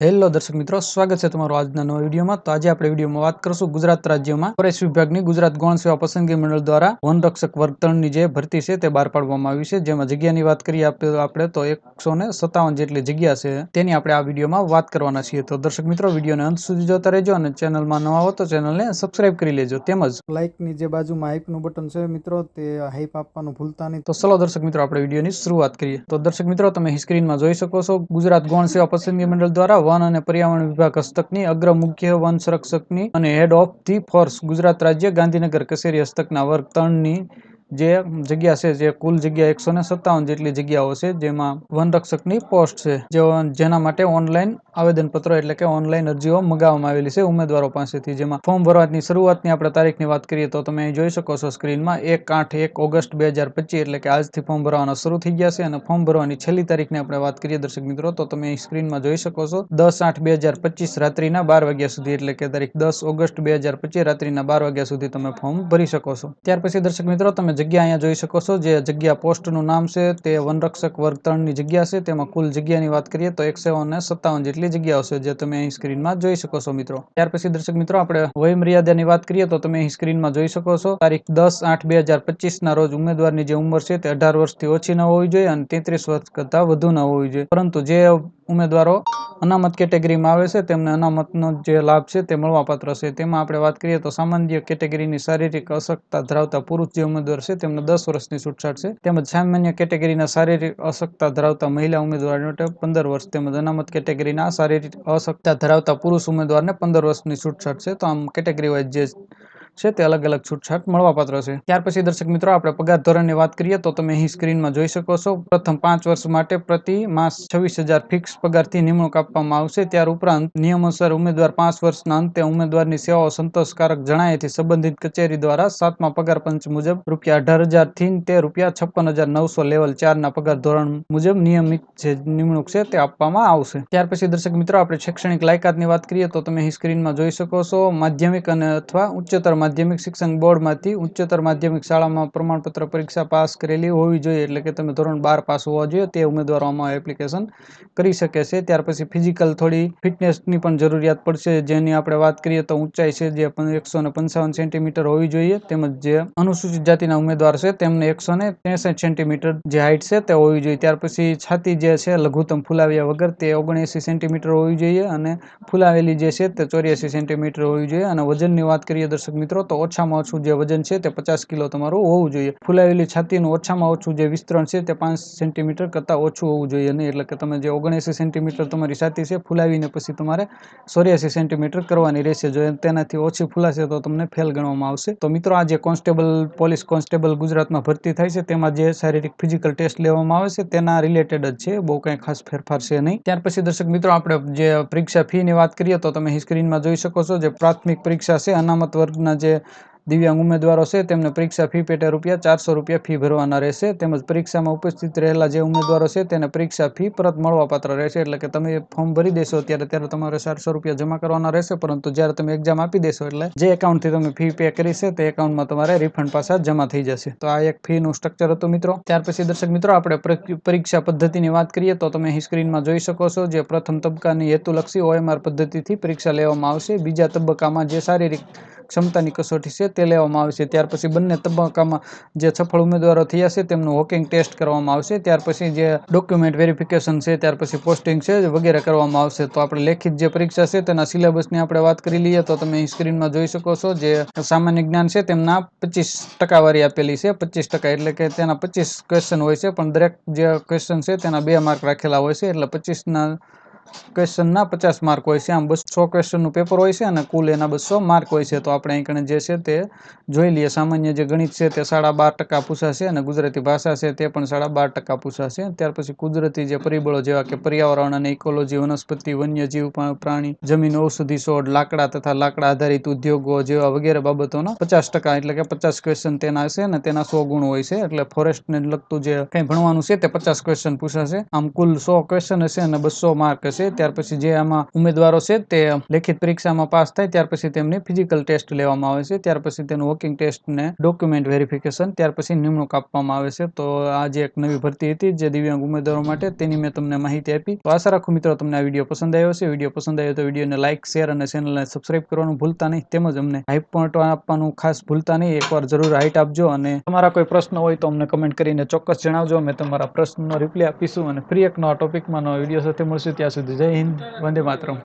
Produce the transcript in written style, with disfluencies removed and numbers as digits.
Hello દર્શક મિત્રો, સ્વાગત છે તમારું આજના નવા વિડીયોમાં। તો આજે આપણે વિડીયોમાં વાત કરશું ગુજરાત રાજ્યમાં ફોરેસ્ટ વિભાગની ગુજરાત ગૌણ સેવા પસંદગી મંડળ દ્વારા વનરક્ષક વર્ગ 3ની જે ભરતી છે તે બહાર પાડવામાં આવી છે। જેમાં જગ્યાની વાત કરીએ આપણે તો 157 જેટલી જગ્યા છે તેની આપણે આ વિડીયોમાં વાત કરવાના છીએ। તો દર્શક મિત્રો, વિડીયોને અંત સુધી જોતા રહેજો અને ચેનલમાં નવા હો તો ચેનલને સબસ્ક્રાઇબ કરી લેજો। તેમજ લાઇકની જે બાજુમાં હાઈપનું બટન છે મિત્રો, તે હાઈપ આપવાનું ભૂલતા નહીં। તો ચલો દર્શક મિત્રો, આપણે વિડીયોની શરૂઆત કરીએ। તો દર્શક મિત્રો, તમે સ્ક્રીનમાં જોઈ શકો છો ગુજરાત ગૌણ સેવા પસંદગી મંડળ દ્વારા વન અને પર્યાવરણ વિભાગ હસ્તકની અગ્ર મુખ્ય વન સંરક્ષકની અને head of the force Gujarat રાજ્ય ગાંધીનગર કચેરી હસ્તકના વર્ગ 3ની જે જગ્યા છે, જે કુલ જગ્યા 157 જેટલી જગ્યાઓ છે, જેમાં વનરક્ષકની પોસ્ટ છે, જેના માટે ઓનલાઈન આવેદનપત્રો એટલે કે ઓનલાઈન અરજીઓ મંગાવવામાં આવેલી છે ઉમેદવારો પાસેથી। જેમાં ફોર્મ ભરવાની શરૂઆતની આપણે તારીખની વાત કરીએ તો તમે અહીં જોઈ શકો છો સ્ક્રીનમાં 1 ઓગસ્ટ 2025 એટલે કે આજથી ફોર્મ ભરવાના શરૂ થઈ ગયા છે। અને ફોર્મ ભરવાની છેલ્લી તારીખની આપણે વાત કરીએ દર્શક મિત્રો, તો તમે અહીં સ્ક્રીનમાં જોઈ શકો છો 10/8/2025 રાત્રિના 12 વાગ્યા સુધી એટલે કે તારીખ 10 ઓગસ્ટ 2025 રાત્રિના 12 વાગ્યા સુધી તમે ફોર્મ ભરી શકો છો। ત્યાર પછી દર્શક મિત્રો, તમે જગ્યા અહીંયા જોઈ શકો છો, જે જગ્યા પોસ્ટનું નામ છે તે વનરક્ષક વર્ગ 3ની જગ્યા છે। તેમાં કુલ જગ્યાની વાત કરીએ તો 157 જેટલી જગ્યાઓ છે, જે તમે અહીં સ્ક્રીનમાં જોઈ શકો છો મિત્રો। ત્યાર પછી દર્શક મિત્રો, આપણે વય મર્યાદાની વાત કરીએ તો તમે અહીં સ્ક્રીનમાં જોઈ શકો છો તારીખ 10/8/2025 ના રોજ ઉમેદવારની જે ઉંમર છે તે 18 વર્ષથી ઓછી ન હોવી જોઈએ અને 33 વર્ષ કરતાં વધુ ન હોવી જોઈએ। પરંતુ જે ઉમેદવારો અનામત કેટેગરીમાં આવે છે તેમને અનામતનો જે લાભ છે તે મળવાપાત્ર છે। તેમાં આપણે વાત કરીએ તો સામાન્ય કેટેગરીની શારીરિક અશક્તતા ધરાવતા પુરુષ જે ઉમેદવાર છે તેમને 10 વર્ષની છૂટછાટ છે। તેમજ સામાન્ય કેટેગરીના શારીરિક અશક્તતા ધરાવતા મહિલા ઉમેદવાર માટે 15 વર્ષ તેમજ અનામત કેટેગરીના શારીરિક અશક્તતા ધરાવતા પુરુષ ઉમેદવારને 15 વર્ષની છૂટછાટ છે। તો આમ કેટેગરી વાઇઝ જે છે તે અલગ અલગ છૂટછાટ મળવાપાત્ર છે। ત્યાર પછી દર્શક મિત્રો, આપણે પગાર ધોરણની વાત કરીએ તો તમે અહીં સ્ક્રીનમાં જોઈ શકો છો પ્રથમ 5 વર્ષ માટે પ્રતિ માસ 26,000 ફિક્સ પગારથી નિમણૂક આપવામાં આવશે। ત્યાર ઉપરાંત નિયમ અનુસાર ઉમેદવાર 5 વર્ષના અંતે ઉમેદવારની સેવાઓ સંતોષકારક જણાયથી સંબંધિત કચેરી દ્વારા 7મા પગાર પંચ મુજબ ₹18,000 થી તે ₹56,900 લેવલ 4ના પગાર ધોરણ મુજબ નિયમિત જે નિમણૂક છે તે આપવામાં આવશે। ત્યાર પછી દર્શક મિત્રો, આપણે શૈક્ષણિક લાયકાતની વાત કરીએ તો તમે અહીં સ્ક્રીનમાં જોઈ શકો છો માધ્યમિક અને અથવા ઉચ્ચતર માધ્યમિક શિક્ષણ બોર્ડમાંથી ઉચ્ચતર માધ્યમિક શાળામાં પ્રમાણપત્ર પરીક્ષા પાસ કરેલી હોવી જોઈએ, એટલે કે તમે ધોરણ 12 પાસ હોવા જોઈએ તે ઉમેદવારો આમાં એપ્લિકેશન કરી શકે છે। ત્યાર પછી ફિઝિકલ થોડી ફિટનેસની પણ જરૂરિયાત પડશે, જેની આપણે વાત કરીએ તો ઊંચાઈ છે જે 155 સેન્ટીમીટર હોવી જોઈએ। તેમજ જે અનુસૂચિત જાતિના ઉમેદવાર છે તેમને 163 સેન્ટીમીટર જે હાઇટ છે તે હોવી જોઈએ। ત્યાર પછી છાતી જે છે લઘુત્તમ ફૂલાવ્યા વગર તે 79 સેન્ટીમીટર હોવી જોઈએ અને ફૂલાવેલી જે છે તે 84 સેન્ટીમીટર હોવી જોઈએ। અને વજનની વાત કરીએ દર્શક મિત્રો, તો ઓછામાં ઓછું જે વજન છે તે 50 કિલો તમારું હોવું જોઈએ। ફૂલાવેલી છાતીનું ઓછામાં ઓછું જે વિસ્તરણ છે તે 5 સેન્ટીમીટર કરતાં ઓછું હોવું જોઈએ નહીં, એટલે કે તમે જે 79 સેન્ટીમીટર તમારી છાતી છે ફૂલાવીને પછી તમારે 84 સેન્ટીમીટર કરવાની રહેશે। જો તેનાથી ઓછી ફૂલાશે તો તમને ફેલ ગણવામાં આવશે। તો મિત્રો, આ જે કોન્સ્ટેબલ પોલીસ કોન્સ્ટેબલ ગુજરાતમાં ભરતી થાય છે તેમાં જે શારીરિક ફિઝિકલ ટેસ્ટ લેવામાં આવે છે તેના રિલેટેડ જ છે, બહુ કંઈ ખાસ ફેરફાર છે નહીં। ત્યાર પછી દર્શક મિત્રો, આપણે જે પરીક્ષા ફીની વાત કરીએ તો તમે સ્ક્રીનમાં જોઈ શકો છો, જે પ્રાથમિક પરીક્ષા છે અનામત વર્ગના જે દિવ્યાંગ ઉમેદવારો છે તેમને પરીક્ષા ફી પેટે ₹400 ફી ભરવાના રહેશે। તેમજ પરીક્ષામાં ઉપસ્થિત રહેલા જે ઉમેદવારો છે તેને પરીક્ષા ફી પરત મળવાપાત્ર રહેશે, એટલે કે તમે ફોર્મ ભરી દેશો ત્યારે તમારે ₹400 જમા કરવાના રહેશે, પરંતુ જ્યારે તમે એક્ઝામ આપી દેશો એટલે જે એકાઉન્ટથી તમે ફી પે કરી છે તે એકાઉન્ટમાં તમારે રિફંડ પાછા જમા થઈ જશે। તો આ એક ફીનું સ્ટ્રક્ચર હતું મિત્રો। ત્યાર પછી દર્શક મિત્રો, આપણે પરીક્ષા પદ્ધતિની વાત કરીએ તો તમે સ્ક્રીનમાં જોઈ શકો છો, જે પ્રથમ તબક્કાની હેતુલક્ષી OMR પદ્ધતિથી પરીક્ષા લેવામાં આવશે। બીજા તબક્કામાં જે શારીરિક ક્ષમતાની કસોટી છે તે લેવામાં આવશે। ત્યાર પછી બંને તબક્કામાં જે સફળ ઉમેદવારો થયા છે તેમનું વોકિંગ ટેસ્ટ કરવામાં આવશે। ત્યાર પછી જે ડોક્યુમેન્ટ વેરિફિકેશન છે, ત્યાર પછી પોસ્ટિંગ છે વગેરે કરવામાં આવશે। તો આપણે લેખિત જે પરીક્ષા છે તેના સિલેબસની આપણે વાત કરી લઈએ તો તમે સ્ક્રીનમાં જોઈ શકો છો, જે સામાન્ય જ્ઞાન છે તેમના 25 ટકાવારી આપેલી છે। 25% એટલે કે તેના 25 ક્વેશ્ચન હોય છે, પણ દરેક જે ક્વેશ્ચન છે તેના 2 માર્ક રાખેલા હોય છે, એટલે 25ના ક્વેશ્ચનના 50 માર્ક હોય છે। આમ 100 ક્વેશ્ચનનું પેપર હોય છે અને કુલ એના 200 માર્ક હોય છે। તો આપણે અહીં જે છે તે જોઈ લઈએ, સામાન્ય જે ગણિત છે તે 12.5% પૂછાશે અને ગુજરાતી ભાષા છે તે પણ 12.5% પૂછાશે। ત્યાર પછી કુદરતી જે પરિબળો જેવા કે પર્યાવરણ અને ઇકોલોજી, વનસ્પતિ, વન્યજીવ, પ્રાણી, જમીન, ઔષધિ, છોડ, લાકડા તથા લાકડા આધારિત ઉદ્યોગો જેવા વગેરે બાબતોના 50% એટલે કે 50 ક્વેશ્ચન તેના હશે અને તેના 100 ગુણ હોય છે, એટલે ફોરેસ્ટને લગતું જે કંઈ ભણવાનું છે તે 50 ક્વેશ્ચન પૂછાશે। આમ કુલ 100 ક્વેશ્ચન હશે અને 200 માર્ક છે. ત્યાર પછી જે આમાં ઉમેદવારો છે તે લેખિત પરીક્ષામાં પાસ થાય ત્યાર પછી તેમની ફિઝિકલ ટેસ્ટ લેવામાં આવે છે. ત્યાર પછી તેનું વોકિંગ ટેસ્ટ ને ડોક્યુમેન્ટ વેરિફિકેશન, ત્યાર પછી નિમણૂક આપવામાં આવે છે. તો આ જે એક નવી ભરતી હતી જે દિવ્યાંગ ઉમેદવારો માટે, તેની મેં તમને માહિતી આપી. તો આશા રાખું મિત્રો તમને આ વિડીયો પસંદ આવ્યો છે. વિડીયો પસંદ આવ્યો તો વિડીયોને લાઇક, શેર અને ચેનલને સબસ્ક્રાઇબ કરવાનું ભૂલતા નહીં. તેમજ અમને હાઈપ પોઈન્ટ આપવાનું ખાસ ભૂલતા નહીં. એકવાર જરૂર હાઈટ આપજો અને તમારા કોઈ પ્રશ્ન હોય તો અમને કમેન્ટ કરીને ચોક્કસ જણાવજો. અમે તમારા પ્રશ્નનો રિપ્લાય આપીશું અને ફરી એક નવા ટોપિકમાં નવા વિડીયો સાથે મળશું. ત્યાં સુધી જય હિન્દ, વંદે માતરમ.